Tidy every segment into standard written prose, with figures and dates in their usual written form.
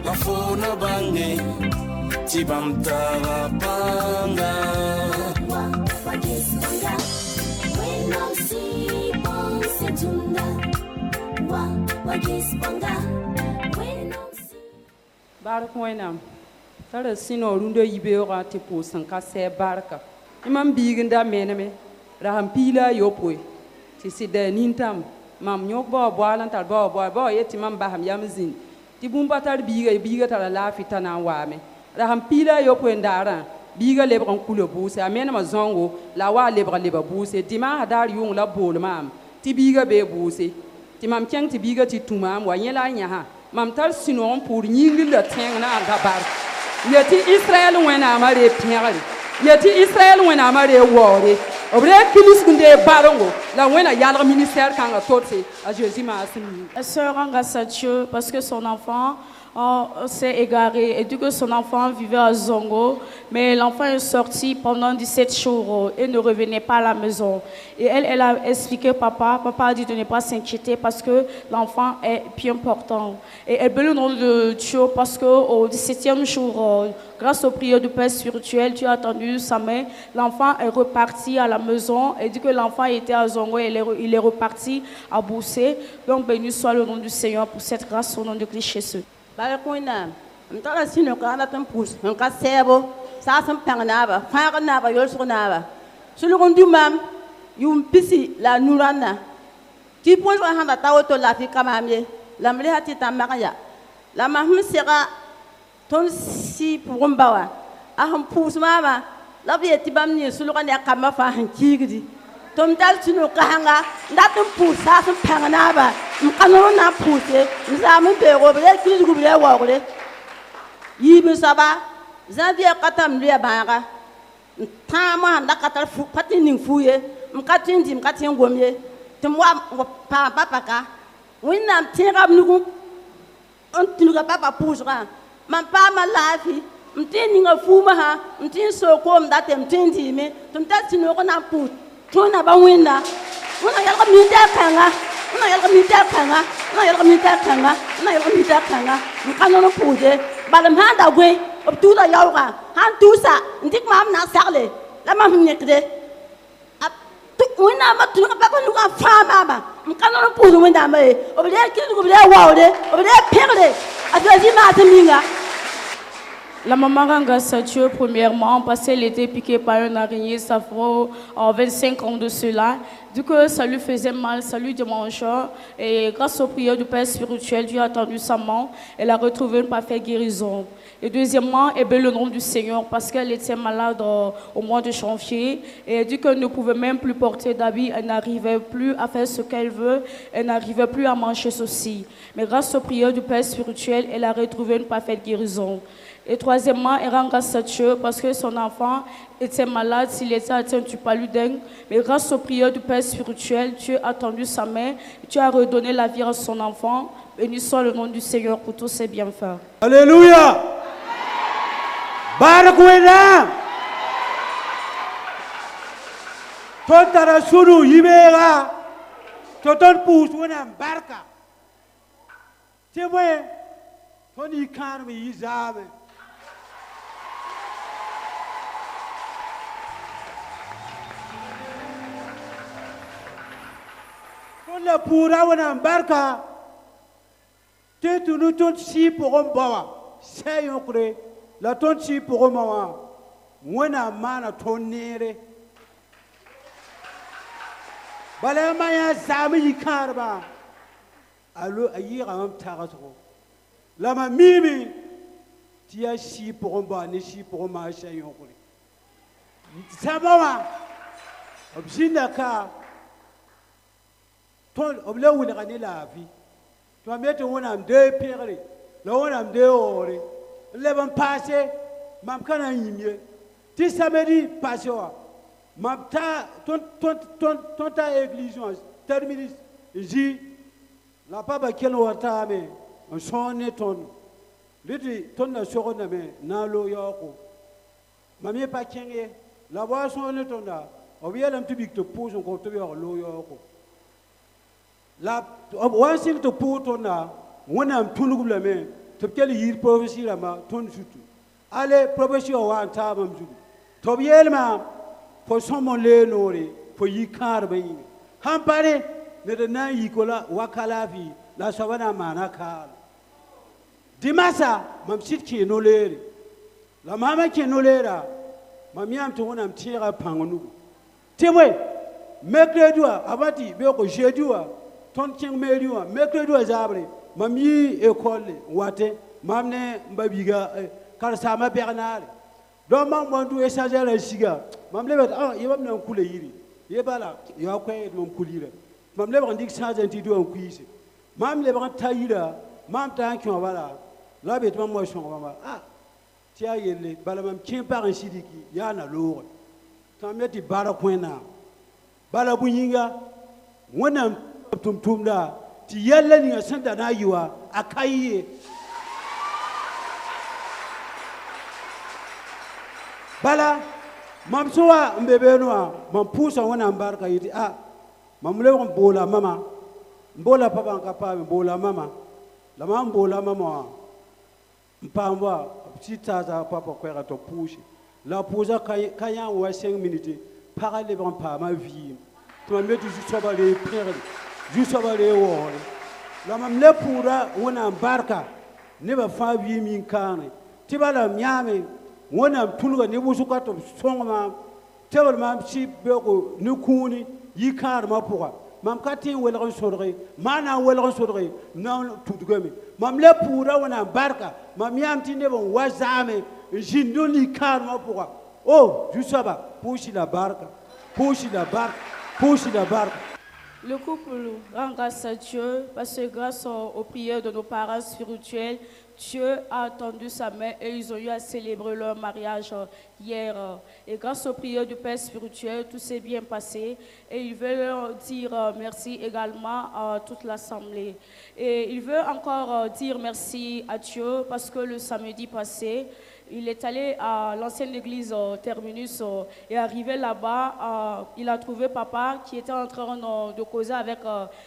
la fona bange tibam tarapanga Barak wenam tara sino rundo yibeora te posan ka se barka imam biginda mename raham pila yopoi ti sida nintam mam nyok ba bwalan tar ba yeti mam baham yamzin ti bumba tar biga tar la fitana wame raham pila yopoi ndara biga lebran kulo buse amena ma zongo la wa lebra buse dima hadar yung la bol mam ti biga be buse ti mam kyang ti biga ti tumam wa yela nyaha mam tar sinon pour nyingi le teng na gabar yeti Israël wena mare piare yeti Israël wena mare wore obre kilis gunde barongo la wena yalra ministère kanga totse a Jésus ma asimi. La sœur grâce à Dieu parce que son enfant s'est égaré et du coup son enfant vivait à Zongo, mais l'enfant est sorti pendant 17 jours et ne revenait pas à la maison. Et elle a expliqué papa a dit de ne pas s'inquiéter parce que l'enfant est bien important. Et elle veut le nom de Dieu parce qu'au 17e jour, grâce aux prières du Père spirituel, Dieu a tendu sa main, l'enfant est reparti à la maison et dit que l'enfant était à Zongo et il est reparti à Boussé. Donc béni soit le nom du Seigneur pour cette grâce au nom de Christ Jésus. Balakoina, mtala sino kana tampus, nka sebo, sa sam pangnaba, fanga naba yol sonaba. Sulugon du mam, yum pisi la nurana. Ti pon wa handa tawoto la fi kamamye, la mle hati tamakaya. La mahum sera ton si purumbawa. Aham pus mama, la bi etibam ni sulugon ya kama fa hankigdi. Tom dal sino kahanga, ndatum pus sa sam pangnaba. Mkanoro na puse, nzamu bego bele kizu bele wogre. Yibu saba, zanvie katam liya baga. Tama ndakatal fu pati ning fuye, mkatin gomye. Tumwa papa ka. Winna tinga mnugu. Ontinuga papa pusra. Mampa malafi. Mtini nga fuma ha, mtini soko mdate mtindi me. Tumtati no na put. Tuna ba winna. Wona yalga minda kanga. Na yalga mita kanga mkanono puje balam handa gwe obtuda yawga han tusa ndik mam na sarle la mam nyekde ap wina ma tunga papa nuga fama ba mkanono puje wina ma obele kilu obele wawde obele perde adoji ma taminga. La maman remercie Dieu premièrement parce qu'elle était piquée par une araignée, ça fait 25 ans de cela. Du coup, ça lui faisait mal, ça lui démangeait. Et grâce aux prières du Père spirituel, Dieu a tendu sa main. Elle a retrouvé une parfaite guérison. Et deuxièmement, elle bénit le nom du Seigneur parce qu'elle était malade au mois de janvier. Et elle dit qu'elle ne pouvait même plus porter d'habits, elle n'arrivait plus à faire ce qu'elle veut, elle n'arrivait plus à manger ceci. Mais grâce aux prières du Père spirituel, elle a retrouvé une parfaite guérison. Et troisièmement, elle rend grâce à Dieu parce que son enfant était malade, s'il était atteint du paludisme. Mais grâce aux prières du Père spirituel, Dieu a tendu sa main, Dieu a redonné la vie à son enfant. Béni soit le nom du Seigneur pour tous ses bienfaits. Alléluia! Barakwena! Tontara sunu yibera, toton pus wena barka. Tiemwe, toni kanwe yizame. La pura wana barka te tunu ton si pour bawa c'est yokre la ton si pour mawa wana mana tonere bala maya sami karba allo ayira am tarato la ma mimi tia si pour ba ne si pour ma c'est yokre sabawa objinaka ton obla wona gane la vie to mete wona de pere la wona de ore le ban passé mam kana yimye ti samedi passé wa mam ta ton ta église terminis ji la papa ken wata me on sonne ton liti ton na sogona me na lo yoko mamie pa kenge la boisson ne ton da obiela mtubik to pose on ko to lo yoko la wan sing to poto na wonam tunugum la me to kel yir prophecy la ma ton sutu ale prophecy o wan ta mam jugu to yelma fo somo le nori fo yikar be hampare ne de na yikola wakala fi la sabana mana kala dimasa mam sit ki no leri la mama ki no lera mam yam to wonam tira pangonu tewe mekredua abati be ko jedua ton king meriwa mekredua zabre mam yi école wate mam ne mbabiga kar sama bernard do mam wandu échanger la siga mam lebet yebam nan kule yiri yebala ya koy mam kulira mam lebet ndik changer ti do kuise mam lebet tayira mam tan ki wala la bet mam mo shon mama tia yelle bala mam kin par sidiki ya na lore tameti bara kwena bala bunyinga wonam tumtumda ti yalla ni sanda na yiwa akaye bala mam sowa mbebenoa mam pusa wona mbarka yiti mam lewon bola mama mbola papa nkapa mbola mama la mam bola mama mpamba sitaza papa kwera to pushi la posa kanya wa 5 minutes parale ban pa ma vie to metu juste ba les père juste ba les wo la mam le pura wona mbarka ne ba fa vie min kane tibala nyame wona tulga ne busuka to songma tebal mam si beko ne kuni yikar ma pourra mam kati welgon sodre mana welgon sodre non tutugame mam le pura wona mbarka mam yamti ne bon wazame jindoni kar ma pourra juste ça pushi la barque pushi la barque pushi la barque. Le couple rend grâce à Dieu parce que grâce aux prières de nos parents spirituels, Dieu a attendu sa main et ils ont eu à célébrer leur mariage hier. Et grâce aux prières du Père spirituel, tout s'est bien passé. Et il veut leur dire merci également à toute l'Assemblée. Et il veut encore dire merci à Dieu parce que le samedi passé, il est allé à l'ancienne église Terminus et arrivé là-bas, il a trouvé papa qui était en train de causer avec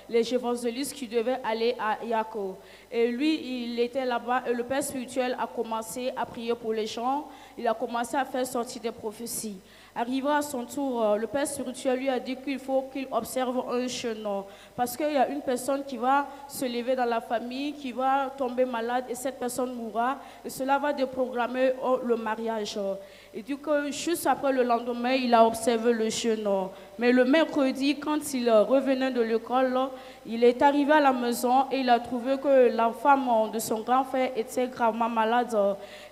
les évangélistes qui devaient aller à Yako. Et lui, il était là-bas et le Père spirituel a commencé à prier pour les gens. Il a commencé à faire sortir des prophéties. Arrivé à son tour, le Père spirituel lui a dit qu'il faut qu'il observe un chemin. Parce qu'il y a une personne qui va se lever dans la famille, qui va tomber malade et cette personne mourra. Et cela va déprogrammer le mariage. Et du coup, juste après le lendemain, il a observé le chemin. Mais le mercredi, quand il revenait de l'école, il est arrivé à la maison et il a trouvé que la femme de son grand frère était gravement malade.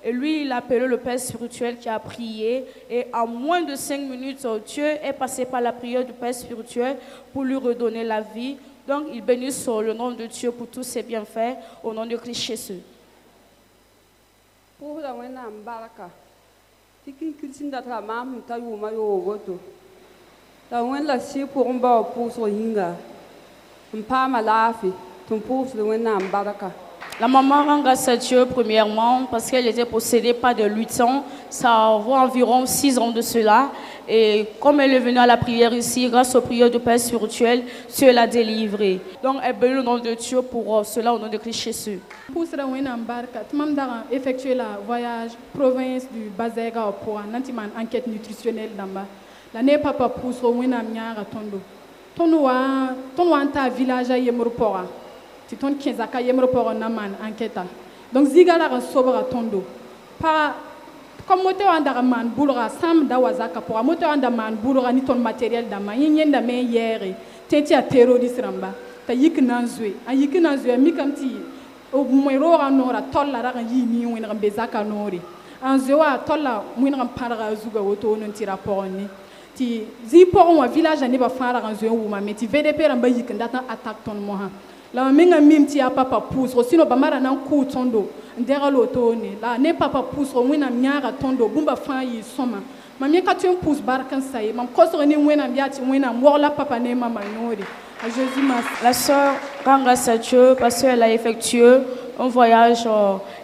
Et lui, il a appelé le Père spirituel qui a prié. Et en moins de 5 minutes, Dieu est passé par la prière du Père spirituel pour lui redonner la vie. Donc, il bénit sur le nom de Dieu pour tous ses bienfaits, au nom de Christ Jésus. Pour la wena mbaraka. Tiki Christinda tra mam ta yuma yo goto. La wena si pour mba pour so hinga. Mpa malafi, ton pour le wena mbaraka. La maman rend grâce à Dieu premièrement parce qu'elle était possédée par des luttants. Ça vaut environ 6 ans de cela. Et comme elle est venue à la prière ici, grâce aux prières du Père spirituel, Dieu l'a délivrée. Donc elle bénit le nom de Dieu pour cela au nom de Christ Jésus. Pour cela, on a effectué le voyage province du Bazega pour une enquête nutritionnelle là-bas. L'année papa pousse au Wena Miara Tondo. Tondo un village à Yemurpora. C'est ton qui est à Yemurpora Naman enquête. Donc Zigala a sobre à Tondo. Comme moteur andaman boulora sam dawazaka pour moteur andaman boulora ni ton matériel dama yen da men yere tenti a terroriste ramba ta yik nanzwe a yik nanzwe mi kamti o moiro ranora tolla ra yi mi win rambe zaka nori anzewa tolla win ram para zuga woto non ti rapport ni ti zi pour un village ani ba fara ranzwe wu ma meti VDP ramba yik ndata attaque ton moha la minga mimti a papa pousse sino ba mara nan ku tondo ndera lotone la ne papa pousse wina miara tondo bumba fa yi soma mamie ka tu pousse barkan sai mam koso ni wina biati wina morla papa ne mama nori à Jésus mas. La sœur rend grâce à Dieu parce qu'elle a effectué un voyage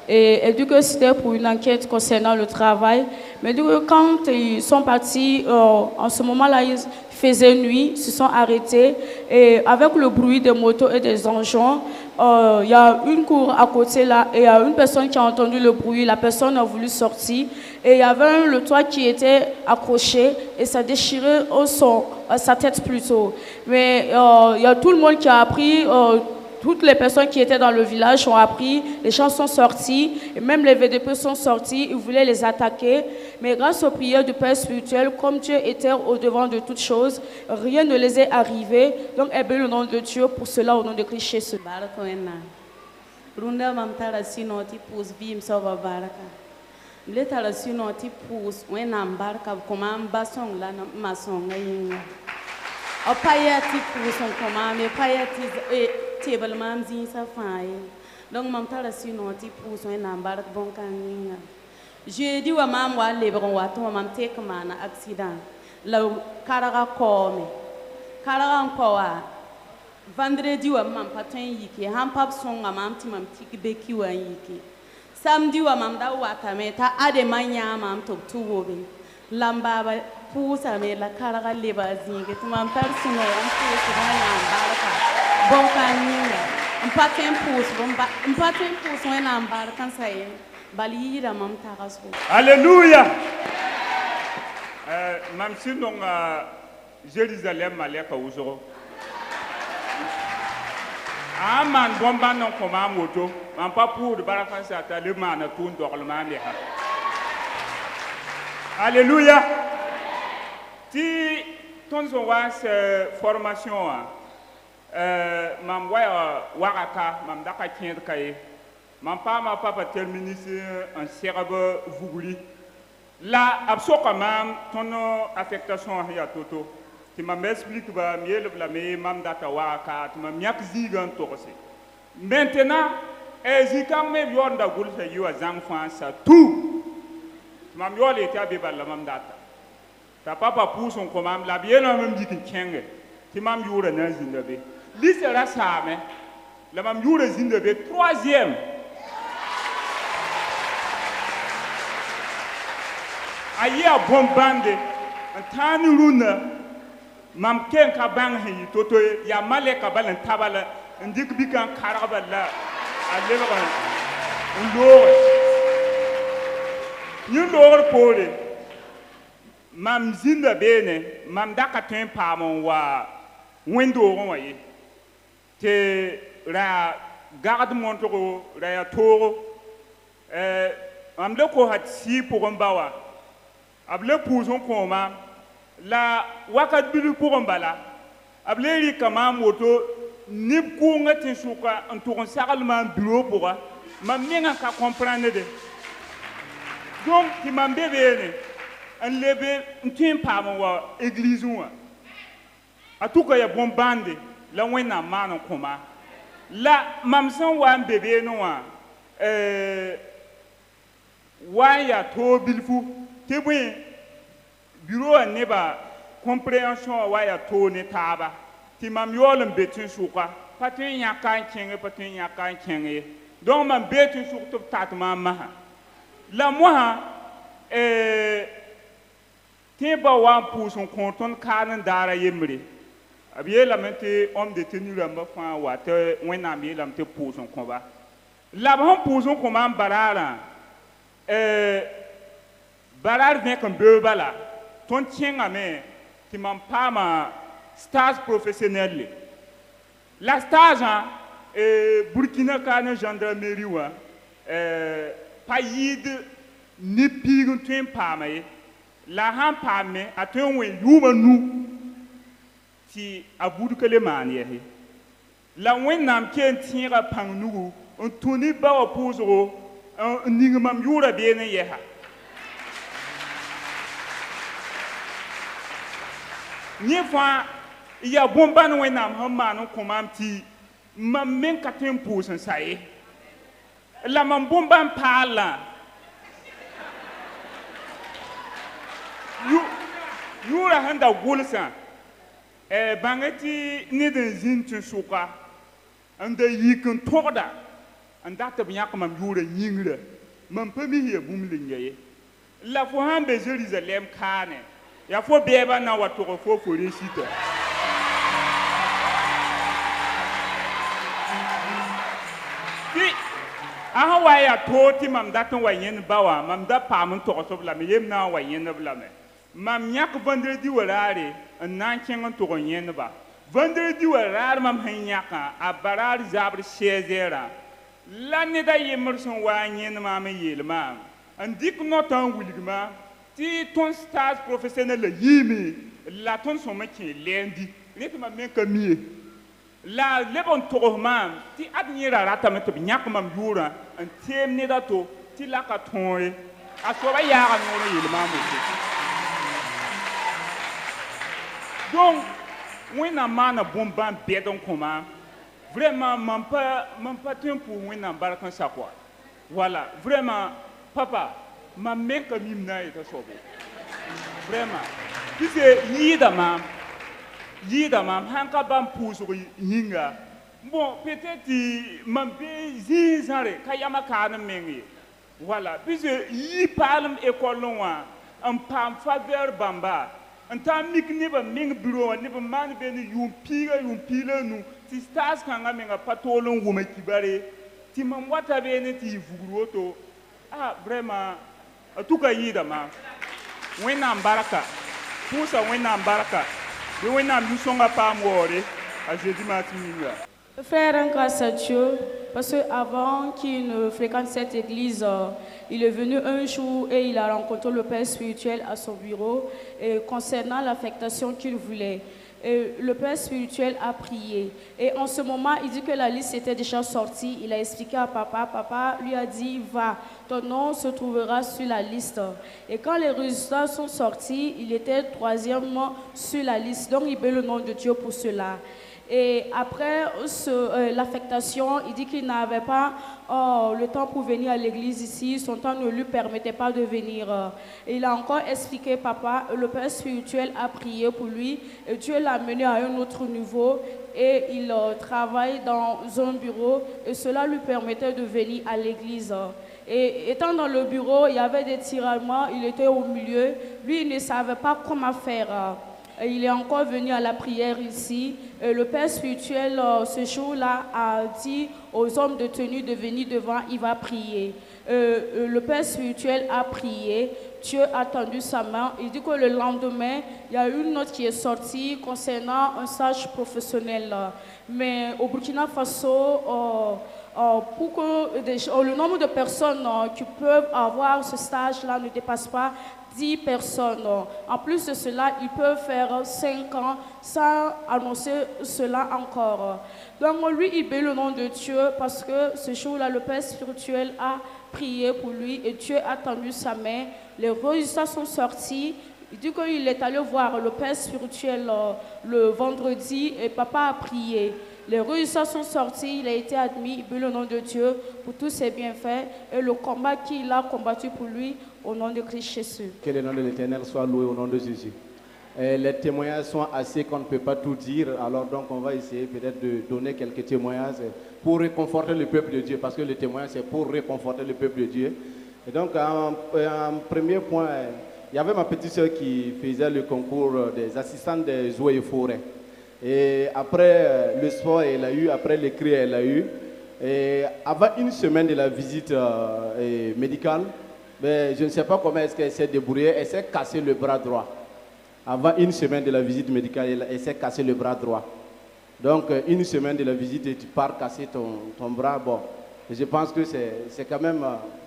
et du coup c'était pour une enquête concernant le travail, mais du coup quand ils sont partis en ce moment-là ils faisait nuit, se sont arrêtés et avec le bruit des motos et des engins, il y a une cour à côté là et il y a une personne qui a entendu le bruit, la personne a voulu sortir et il y avait le toit qui était accroché et ça déchirait sa tête plutôt. Mais il y a tout le monde qui a appris, toutes les personnes qui étaient dans le village ont appris, les gens sont sortis, et même les VDP sont sortis, ils voulaient les attaquer. Mais grâce aux prières du Père spirituel, comme Dieu était au-devant de toutes choses, rien ne les est arrivé. Donc, eh bien, le nom de Dieu, pour cela, au nom de Christ Jésus. Runda mam tara sino ti pus bim soba baraka. Le tara sino ti pus wenam baraka komam basong la masong ngayinga. O payati pus on komam e payati table mam zin sa faye. Donc mam tara sino ti pus wenam baraka bon kaninga. Jeudi wa mam wa lebron wa to mam tek mana accident. La karaga kome. Karaga ko wa vendredi wa mam patin yiki ham pap songa mam ti mam tiki beki wa yiki samedi wa mam da wata meta ade manya mam to tuwobe lamba ba pusa me la karaga leba zinge ti mam tar sino on pusa na baraka bon kaninga mpatin pus na baraka saye balira mam taraso alléluia mam sino Jérusalem maleka uzoro man bomba non koma moto man pas pour de baraka sata le man tout dorlement le ha alléluia ti ton so was formation mam wa waraka mam daka kien kay mam pa ma papa terminer un serbe vuguli la absoka mam ton affectation ya toto tu m'expliques ba miel blâmer mam data waka tu m'yak zigan torse maintenant ezikam me yonda gulsa yiwa zang fansa tout mam yole était abeba la mam data ta papa pousse on comme la bien même dit kenge ti mam yura na zindabe lisera same la mam yura zindabe troisième aya bombande antani runa mam ken ka bang hi toto ya maleka balan tabala ndik bikan karabala aleba ñu lor pole mam zinda bene mam daka ten pamon wa wendo wa yi te ra garde montoro ra ya toro am le ko hat si pour mbawa able pouson koma la wakat bilu pour mbala ableri kama moto nib ko ngati suka antoron sagalman bureau pour ma menga ka comprendre de donc ti mam bebe en lebe ntin pam wa église wa atuka ya bombande la wena mano koma la mam san wa bebe no wa ya to bilfu tebwe bureau ne ba compréhension wa ya to ne taba ti mam yolum betin suka patin ya kan kenge donc mam betin suka to tatma ma la moi tiba wa pouson konton kanan dara yemre abiye la mente homme de tenue la ma fa wa te wena mi la mente pouson komba la ba pouson koma barara barar ne kan be bala ton tienga me ti mam pa ma stage professionnel la stage Burkina kana gendarmerie wa payid ni pigun tuen pamaye la han pame atun we yuma nu ti abudu kele manie la wen nam ken tira pang nugu on tuni ba opozoro un ningmam yura bene yeha ni fa ya bomba no wen nam hamma no komam ti mam men katen pousen sai la mam bomba pala yura handa gulsa bangati ni den zintu suka anda yikin toda anda ta biya kuma yura yingra man pami he bumlin yaye la fo hambe Jerusalem kane Ya fo beba na wato fo fo resita. Ti aha wa ya toti mam datan wa yen bawa mam da pam to so bla me yem na wa yen bla me. Mam nyak vendredi warare en nan ken to yen ba. Vendredi warare mam han nyaka a barar zabr shezera. La ne da yemerson wa yen ma me yelma. En dik notan wilgma ti ton stage professionnel le yimi la ton son mec lendi rek ma men kamie la lebon toroma ti adnira rata met nyak mam yura en tem ne dato ti la ka tonre asoba ya ga no yelma mo donc wena mana bomban bedon koma vraiment man pas temps pour wena barkan sa quoi voilà vraiment papa ma mère comme il n'a été sauvé. Vraiment. Tu sais, yida mam, hanka bam pousse yinga. Bon, peut-être mambe zizare, kayama kana mengi. Voilà. Puis yi palm école loin, un pam faveur bamba. Un temps mikni ba ming bureau, ne ba man ben yumpila nu. Ti stars kanga menga patolon wuma kibare. Ti mam wata bene ti vuguroto. Ah, vraiment. Tuka yida ma wena baraka pusa wena baraka de wena musonga pa mwore a jeudi matin. Frère, en grâce à Dieu, parce qu'avant qu'il ne fréquente cette église, il est venu un jour et il a rencontré le père spirituel à son bureau et concernant l'affectation qu'il voulait. Et le père spirituel a prié. Et en ce moment, il dit que la liste était déjà sortie. Il a expliqué à papa. Papa lui a dit, va, ton nom se trouvera sur la liste. Et quand les résultats sont sortis, il était troisièmement sur la liste. Donc, il bénit le nom de Dieu pour cela. Et après l'affectation, il dit qu'il n'avait pas le temps pour venir à l'église ici. Son temps ne lui permettait pas de venir. Et il a encore expliqué, papa, le père spirituel a prié pour lui. Et Dieu l'a amené à un autre niveau. Et il travaille dans un bureau. Et cela lui permettait de venir à l'église. Et étant dans le bureau, il y avait des tiraillements. Il était au milieu. Lui, il ne savait pas comment faire. Il est encore venu à la prière ici. Le père spirituel, ce jour-là, a dit aux hommes de tenue de venir devant, il va prier. Le père spirituel a prié. Dieu a tendu sa main. Il dit que le lendemain, il y a une note qui est sortie concernant un stage professionnel. Mais au Burkina Faso, pour que le nombre de personnes qui peuvent avoir ce stage-là ne dépasse pas 10 personnes. En plus de cela, ils peuvent faire 5 ans sans annoncer cela encore. Donc lui, il bénit le nom de Dieu parce que ce jour-là, le père spirituel a prié pour lui et Dieu a tendu sa main. Les résultats sont sortis. Il dit qu'il est allé voir le père spirituel le vendredi et papa a prié. Les résultats sont sortis, il a été admis, il bénit le nom de Dieu pour tous ses bienfaits et le combat qu'il a combattu pour lui au nom de Christ Jésus. Que le nom de l'Éternel soit loué au nom de Jésus. Les témoignages sont assez qu'on ne peut pas tout dire, alors donc on va essayer peut-être de donner quelques témoignages pour réconforter le peuple de Dieu, parce que le témoignage c'est pour réconforter le peuple de Dieu. Et donc en premier point, il y avait ma petite soeur qui faisait le concours des assistants des eaux et forêts. Et après le sport, elle a eu, après le cri, elle a eu. Et avant une semaine de la visite médicale, mais je ne sais pas comment est-ce qu'elle s'est débrouillée, elle s'est cassé le bras droit. Avant une semaine de la visite médicale, elle s'est cassé le bras droit. Donc une semaine de la visite et tu pars casser ton bras, bon, je pense que c'est quand même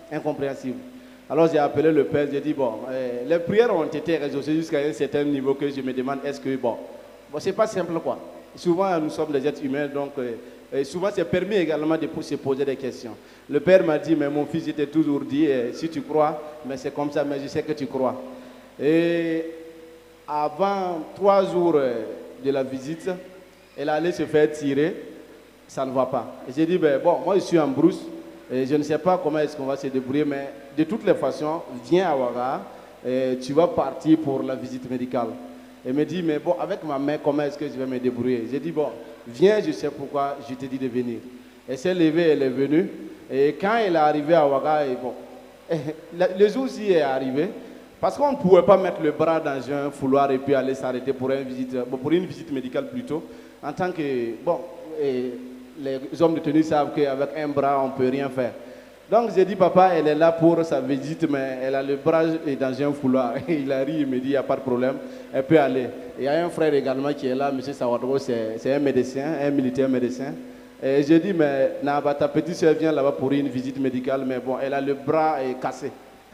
incompréhensible. Alors j'ai appelé le père, j'ai dit, bon, les prières ont été exaucées jusqu'à un certain niveau que je me demande, est-ce que, bon, c'est pas simple quoi. Souvent nous sommes des êtres humains, donc souvent c'est permis également de se poser des questions. Le père m'a dit, mais mon fils, était toujours dit, si tu crois, mais c'est comme ça, mais je sais que tu crois. Et avant 3 jours de la visite, elle allait se faire tirer, ça ne va pas. Et j'ai dit, ben, bon, moi je suis en brousse, et je ne sais pas comment est-ce qu'on va se débrouiller, mais de toutes les façons, viens à Ouaga, et tu vas partir pour la visite médicale. Elle me dit, mais bon, avec ma main, comment est-ce que je vais me débrouiller? J'ai dit, bon, viens, je sais pourquoi je t'ai dit de venir. Elle s'est levée, elle est venue. Et quand elle est arrivée à Ouaga, et bon, le jour-ci est arrivé, Parce qu'on ne pouvait pas mettre le bras dans un fouloir et puis aller s'arrêter pour une visite médicale plutôt. En tant que, bon, les hommes de tenue savent qu'avec un bras, on ne peut rien faire. Donc j'ai dit, papa, elle est là pour sa visite, mais elle a le bras dans un fouloir. Il a ri, il me dit, il n'y a pas de problème, elle peut aller. Il y a un frère également qui est là, M. Sawadro, c'est un médecin, un militaire médecin. Et j'ai dit, mais ta petite soeur vient là-bas pour une visite médicale, mais bon, elle a le bras cassé.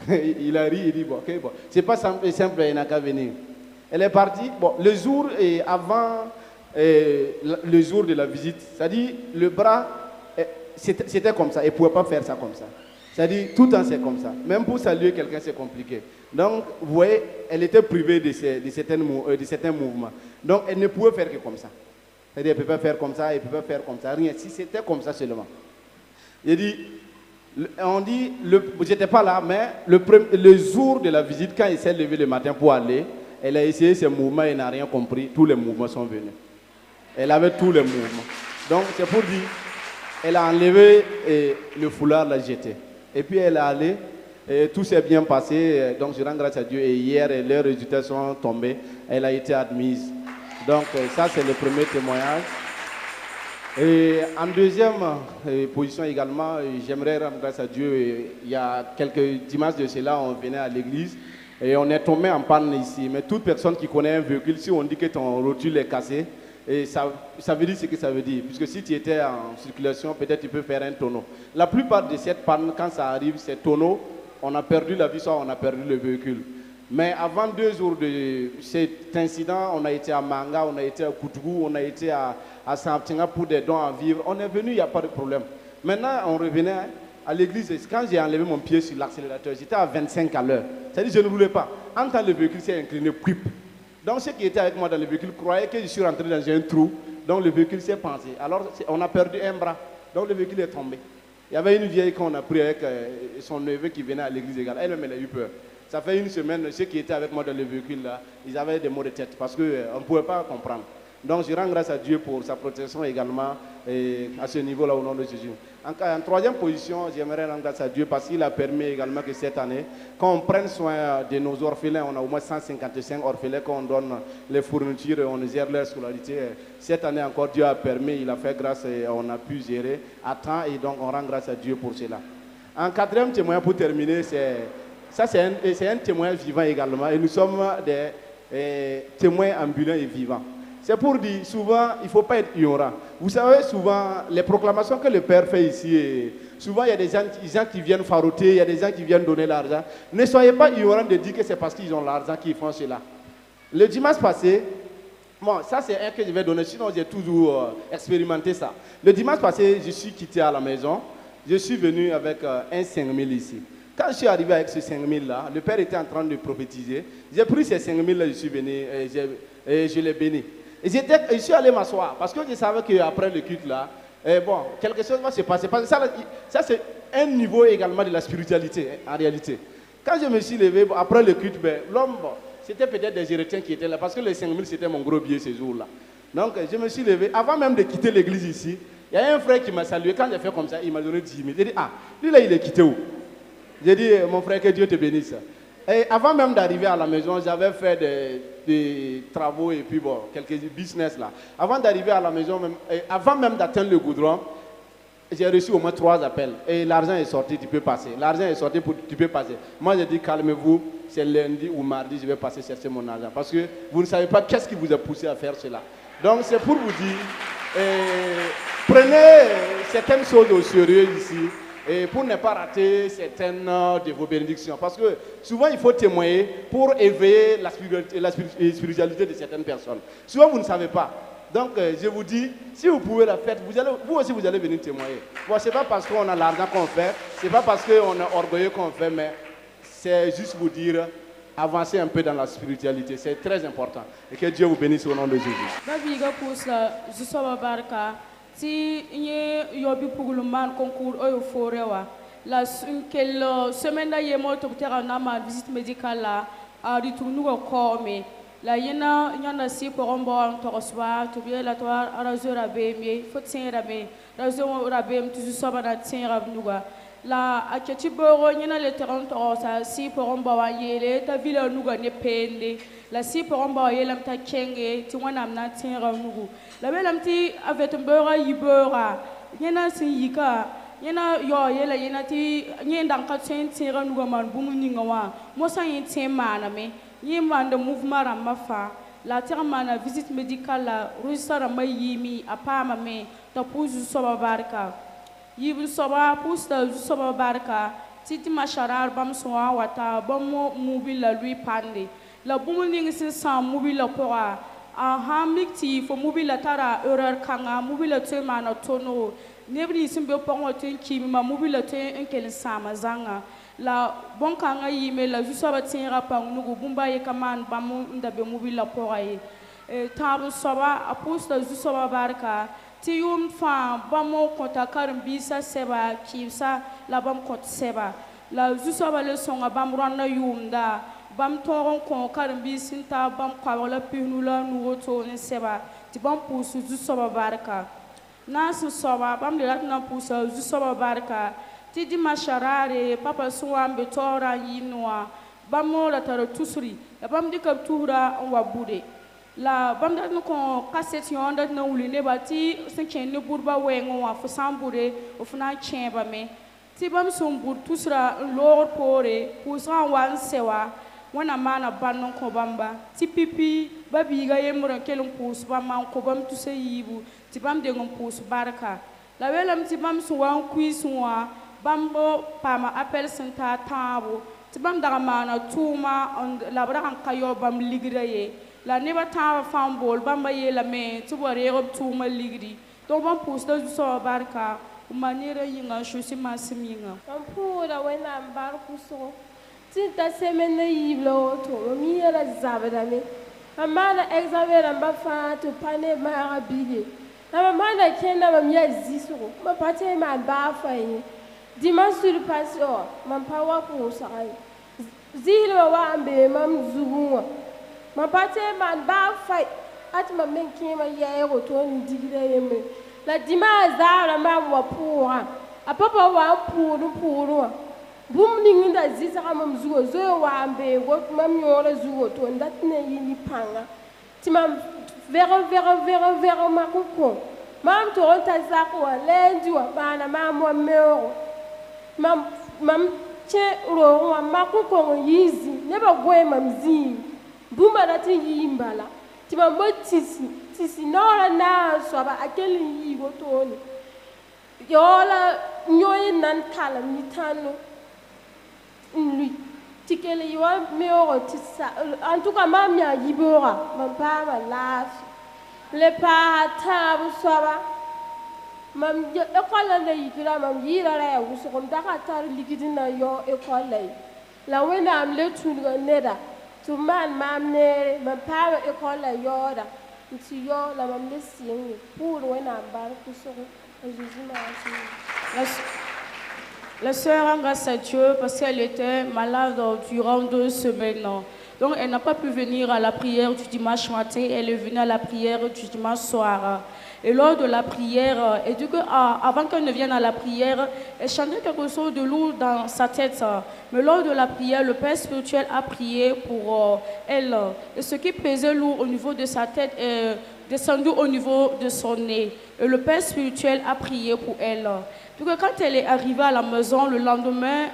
Il a ri, il dit, bon, ok, bon, c'est pas simple, elle n'a qu'à venir. Elle est partie, bon, le jour avant le jour de la visite, c'est-à-dire le bras, c'était comme ça, elle ne pouvait pas faire ça comme ça. C'est-à-dire tout le temps c'est comme ça. Même pour saluer quelqu'un c'est compliqué. Donc vous voyez, elle était privée de certains mouvements. Donc elle ne pouvait faire que comme ça. C'est-à-dire elle ne peut pas faire comme ça, elle ne peut pas faire comme ça, rien. Si c'était comme ça seulement. Il dit, on dit, j'étais pas là, mais le jour de la visite, quand elle s'est levée le matin pour aller, elle a essayé ses mouvements et n'a rien compris. Tous les mouvements sont venus. Elle avait tous les mouvements. Donc c'est pour dire, elle a enlevé le foulard, l'a jeté. Et puis elle est allée, et tout s'est bien passé. Donc je rends grâce à Dieu. Et hier, les résultats sont tombés. Elle a été admise. Donc ça, c'est le premier témoignage. Et en deuxième position également, j'aimerais rendre grâce à Dieu. Il y a quelques dimanches de cela, on venait à l'église et on est tombé en panne ici. Mais toute personne qui connaît un véhicule, si on dit que ton rotule est cassé, et ça veut dire ce que ça veut dire. Puisque si tu étais en circulation, peut-être tu peux faire un tonneau. La plupart de cette panne, quand ça arrive, ces tonneaux, on a perdu la vie, soit on a perdu le véhicule. Mais avant 2 jours de cet incident, on a été à Manga, on a été à Koutougou, on a été à Samptinga pour des dons à vivre. On est venu, il n'y a pas de problème. Maintenant, on revenait à l'église. Quand j'ai enlevé mon pied sur l'accélérateur, j'étais à 25 à l'heure. C'est-à-dire que je ne roulais pas. En temps, le véhicule s'est incliné, quip. Donc ceux qui étaient avec moi dans le véhicule croyaient que je suis rentré dans un trou. Donc le véhicule s'est pensé. Alors on a perdu un bras. Donc le véhicule est tombé. Il y avait une vieille qu'on a pris avec son neveu qui venait à l'église également. Elle-même, elle a eu peur. Ça fait une semaine, ceux qui étaient avec moi dans le véhicule là, ils avaient des maux de tête parce qu'on ne pouvait pas comprendre. Donc je rends grâce à Dieu pour sa protection également à ce niveau-là au nom de Jésus. En troisième position, j'aimerais rendre grâce à Dieu parce qu'il a permis également que cette année, quand on prenne soin de nos orphelins, on a au moins 155 orphelins, qu'on donne les fournitures et on gère leur scolarité. Cette année encore, Dieu a permis, il a fait grâce et on a pu gérer à temps et donc on rend grâce à Dieu pour cela. En quatrième témoin, pour terminer, c'est un témoin vivant également et nous sommes des témoins ambulants et vivants. C'est pour dire, souvent, il ne faut pas être ignorant. Vous savez, souvent, les proclamations que le Père fait ici, souvent, il y a des gens qui viennent faroter, il y a des gens qui viennent donner l'argent. Ne soyez pas ignorants de dire que c'est parce qu'ils ont l'argent qu'ils font cela. Le dimanche passé, bon, ça c'est un que je vais donner, sinon j'ai toujours expérimenté ça. Le dimanche passé, je suis quitté à la maison, je suis venu avec un 5000 ici. Quand je suis arrivé avec ce 5000 là, le Père était en train de prophétiser. J'ai pris ces 5000 là, je suis venu et je l'ai béni. Et je suis allé m'asseoir parce que je savais qu'après le culte là, bon, quelque chose va se passer. Parce que ça c'est un niveau également de la spiritualité en réalité. Quand je me suis levé, après le culte, l'homme, c'était peut-être des Gérétiens qui étaient là parce que les 5000 c'était mon gros billet ce jour-là. Donc je me suis levé, avant même de quitter l'église ici, il y a un frère qui m'a salué. Quand j'ai fait comme ça, il m'a donné 10 000. J'ai dit, ah, lui là il est quitté où? J'ai dit, mon frère, que Dieu te bénisse. Et avant même d'arriver à la maison, j'avais fait des travaux et puis bon, quelques business là. Avant d'arriver à la maison, avant même d'atteindre le goudron, j'ai reçu au moins 3 appels. Et l'argent est sorti, tu peux passer. L'argent est sorti, tu peux passer. Moi, j'ai dit, calmez-vous, c'est lundi ou mardi, je vais passer chercher mon argent. Parce que vous ne savez pas qu'est-ce qui vous a poussé à faire cela. Donc, c'est pour vous dire, prenez certaines choses au sérieux ici. Et pour ne pas rater certaines de vos bénédictions. Parce que souvent, il faut témoigner pour éveiller la spiritualité de certaines personnes. Souvent, vous ne savez pas. Donc, je vous dis, si vous pouvez la faire, vous aussi, vous allez venir témoigner. Bon, ce n'est pas parce qu'on a l'argent qu'on fait, ce n'est pas parce qu'on est orgueilleux qu'on fait, mais c'est juste vous dire, avancez un peu dans la spiritualité. C'est très important. Et que Dieu vous bénisse au nom de Jésus. Si il y a eu pour le man concours au forêt la quelle semaine d'ailleurs moi docteur en a visite médicale là a retourné au corps mais la yana si pour un bon torsoir to bien la toi arazo rabé mais faut tiens rabé razo rabé toujours ça va tiens rabnuga La aketi boro nyina le terrain to sa si poron ba wa yele ta vila nuga ne pende la si poron ba yele mta kenge ti wana amna tinra nugu la belam ti avet mbora yibora nyina sin yika nyina yo yele nyina ti nyenda ka tinra nuga man bumu ninga wa mo sa yin tema na me yima de mouvement ramafa la terre mana visite médicale la rusara mayimi apama me ta puzu soba barka yibu soba pusta soba barka titi masharar bam soa wata bam mubi la lui pande la bumuning sin sam mubi la pora a hamikti fo mubi la tara erreur kanga mubi la te mana tono nebri simbe pongo ten kimi mubi la te enkel sama zanga la bon kanga yime la ju soba tinra pang nugo bumba ye kaman bam ndabe mubi la pora ye tabu soba a pusta ju soba barka ti yum fa bamo konta karim bisa seba kibsa la bam kont seba la zuso ba le songa bam ronna yum da bam toron kon karim bisinta bam kwala pinu la nuoto ne seba ti bam pusu zuso ba barka nasu soba bam le latna pusu zuso ba barka ti di masharare papa suwambe tora yinwa bamo la taro tusuri la bam dikab tuhra on wa bude la bam dat no ko cassette yon dat na wuli ne ba ti sen ne burba wengo wa fo sambure o funa chemba me ti bam sum bur tusra lor pore pusra wan sewa wana mana bannon ko bamba ti pipi babi ga yemro kelum pus ba man ko bam tu se yibu ti bam de ngom pus barka la welam ti bam su wan kuiswa bambo pama appel senta tabo ti bam daga mana tuma on la bra kan kayo bam ligraye la neba ta fam bol bamba ye la me tu bore rob tu ma ligri to bam pusta du so barka manera yinga shusi masimyinga ampura wena bar kuso ti ta semene yiblo to mi era zabada me amana examen amba fa to pane ma arabige na mama kenda ma mi azisu ma pate ma ba fa yi dimanche sur passion man pa wa ko sai zilo wa ambe mam zuwa ma pate man ba fai at ma men kima ya go to ndigire yeme la dima zara ma wa pura a papa wa puru bum ni nda zisa kama mzugo zo wa ambe go mam yore zugo to ndatne yini panga ti mam vera ma ko mam to ta zako lendi wa bana mam wa meo mam che ro wa ma ko yizi ne ba goye mam zi bumba la ti yimbala ti ma tisi nora na so ba akeli yi gotoni yola nyoyi nan kala mitano lui tikele yo meoro tisa en tout cas ma mia yibora ma pa ma lafi le pa tabu so ba mam ekola le yidira mam yira la wuso kom daka tar ligidina yo ekola la wena am le tunga neda to man mamne ma pa ekola yoda nti yo la mam le singi pour wena bar kusoko Jésus m'a La sœur a grâce à Dieu parce qu'elle était malade durant 2 semaines. Donc elle n'a pas pu venir à la prière du dimanche matin, elle est venue à la prière du dimanche soir. Et lors de la prière, et du coup, avant qu'elle ne vienne à la prière, elle chantait quelque chose de lourd dans sa tête. Mais lors de la prière, le Père spirituel a prié pour elle. Et ce qui pesait lourd au niveau de sa tête est descendu au niveau de son nez. Et le Père spirituel a prié pour elle. Donc quand elle est arrivée à la maison le lendemain,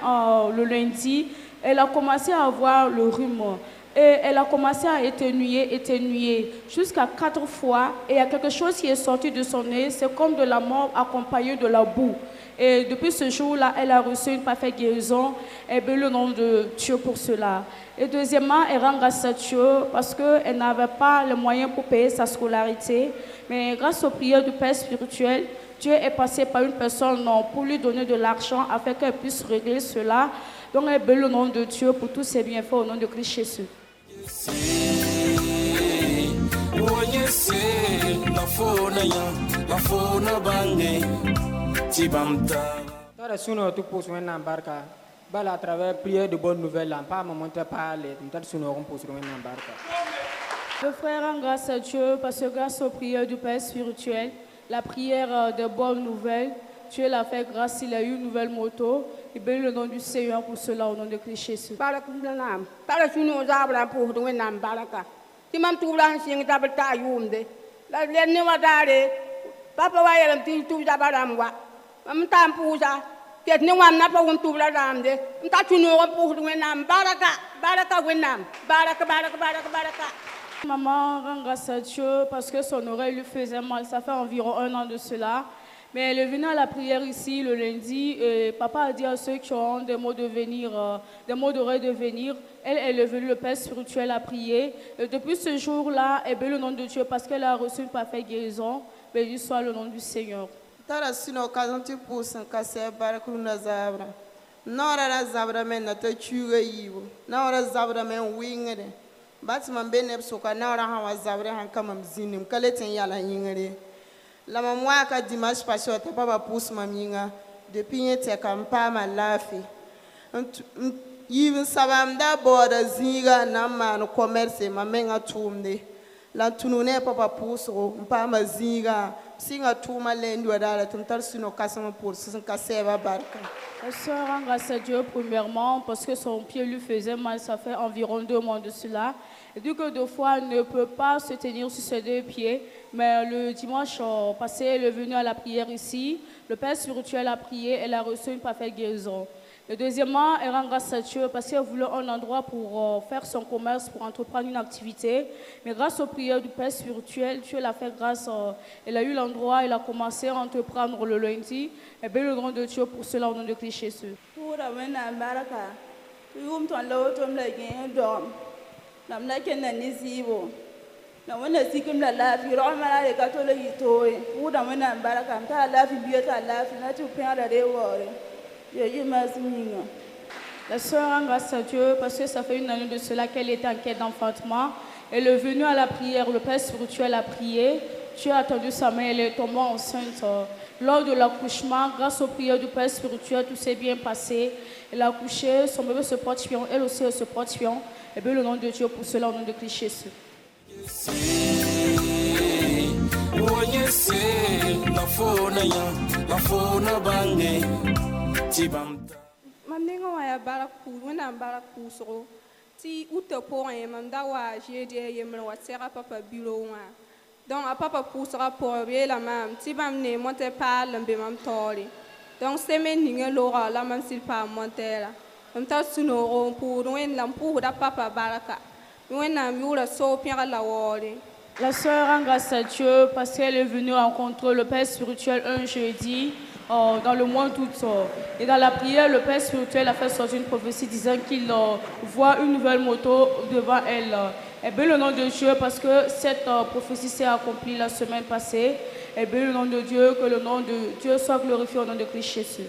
le lundi, elle a commencé à avoir le rhume. Et elle a commencé à éternuer jusqu'à 4 fois. Et il y a quelque chose qui est sorti de son nez, c'est comme de la mort accompagnée de la boue. Et depuis ce jour-là, elle a reçu une parfaite guérison. Et bien le nom de Dieu pour cela. Et deuxièmement, elle rend grâce à Dieu parce qu'elle n'avait pas les moyens pour payer sa scolarité. Mais grâce aux prières du Père spirituel, Dieu est passé par une personne pour lui donner de l'argent afin qu'elle puisse régler cela. Donc elle bénit le nom de Dieu pour tous ses bienfaits au nom de Christ Jésus. À travers prière de bonnes nouvelles, pas parler, le frère rend grâce à Dieu parce que grâce aux prières du Père spirituel, la prière de bonnes nouvelles, Dieu l'a fait grâce, il a eu une nouvelle moto. Et bénis le nom du Seigneur pour cela au nom de Christ Jésus. Barakunam. Parasuno zabra pour de wenam baraka. Timam tulan sing tabata yumde. La lenni wadare. Papa wayelam ti tu zabaram wa. Mam tampuza. Ket ni wan na pa un tu la ramde. Mta tuno pour de wenam baraka. Baraka wenam. Baraka baraka baraka baraka. Maman rend grâce à Dieu parce que son oreille lui faisait mal. Ça fait environ 1 an de cela. Mais elle est venue à la prière ici le lundi et papa a dit à ceux qui ont des maux de venir, des maux d'oreille de venir, elle est venue, le Père spirituel a prié. Et depuis ce jour-là, elle bénit le nom de Dieu parce qu'elle a reçu une parfaite guérison. Béni soit le nom du Seigneur. Tara sino kazanti pusan kase barakruna zabra. Nora na zabra men na ta chuga yibo. Nora zabra men wingere. Batman benep soka nora hawa zabra han kama mzinim kaleten yala yingere. La maman a dimanche passé, tu pas pousse ma minga depuis que tu as ma lafi. Even sabam d'abord zinga na man commerce ma menga tumde. La tunune papa pousse pas ma zinga. Singa tuma lendo dala tumtar sino kasama pour sin kaseva barka. La sœur rend grâce à Dieu premièrement parce que son pied lui faisait mal, ça fait environ 2 mois de cela. Et du coup, 2 fois, elle ne peut pas se tenir sur ses 2 pieds. Mais le dimanche passé, elle est venue à la prière ici. Le Père spirituel a prié, elle a reçu une parfaite guérison. Et deuxièmement, elle rend grâce à Dieu parce qu'elle voulait un endroit pour faire son commerce, pour entreprendre une activité. Mais grâce aux prières du Père spirituel, Dieu l'a fait grâce. Elle a eu l'endroit, elle a commencé à entreprendre le lundi. Et bien le nom de Dieu pour cela au nom de Christ Jésus. Namna kena nizibo na wana sikim la lafi roma le katolo yitoe uda wana baraka mta lafi biota lafi na tu penda de wore ye masinga. La sœur rend grâce à Dieu parce que ça fait 1 année de cela qu'elle était en quête d'enfantement. Elle est venue à la prière, le Père spirituel a prié. Dieu a tendu sa main, elle est tombée enceinte. Lors de l'accouchement, grâce aux prières du Père spirituel, tout s'est bien passé. Elle a accouché, son bébé se porte bien, elle aussi elle se porte bien. Et bien le nom de Dieu pour cela au nom de Christ Jésus. Mandingo wa baraku wana baraku so ti uto pour un manda wa j'ai yemre wa sera papa bureau wa donc a papa poussera pour la mam ti bam ne monte pas lembe mam tori donc semaine ninga lora la mam sil pas monter la mam ta suno pour wen lam pour da papa baraka wen na miura so pierre la wori. La sœur rend grâce à Dieu parce qu'elle est venue rencontrer le Père spirituel un jeudi dans le mois d'août. Et dans la prière, le Père spirituel a fait sortir une prophétie disant qu'il voit une nouvelle moto devant elle. Et bien le nom de Dieu parce que cette prophétie s'est accomplie la semaine passée. Et bien le nom de Dieu, que le nom de Dieu soit glorifié au nom de Christ Jésus.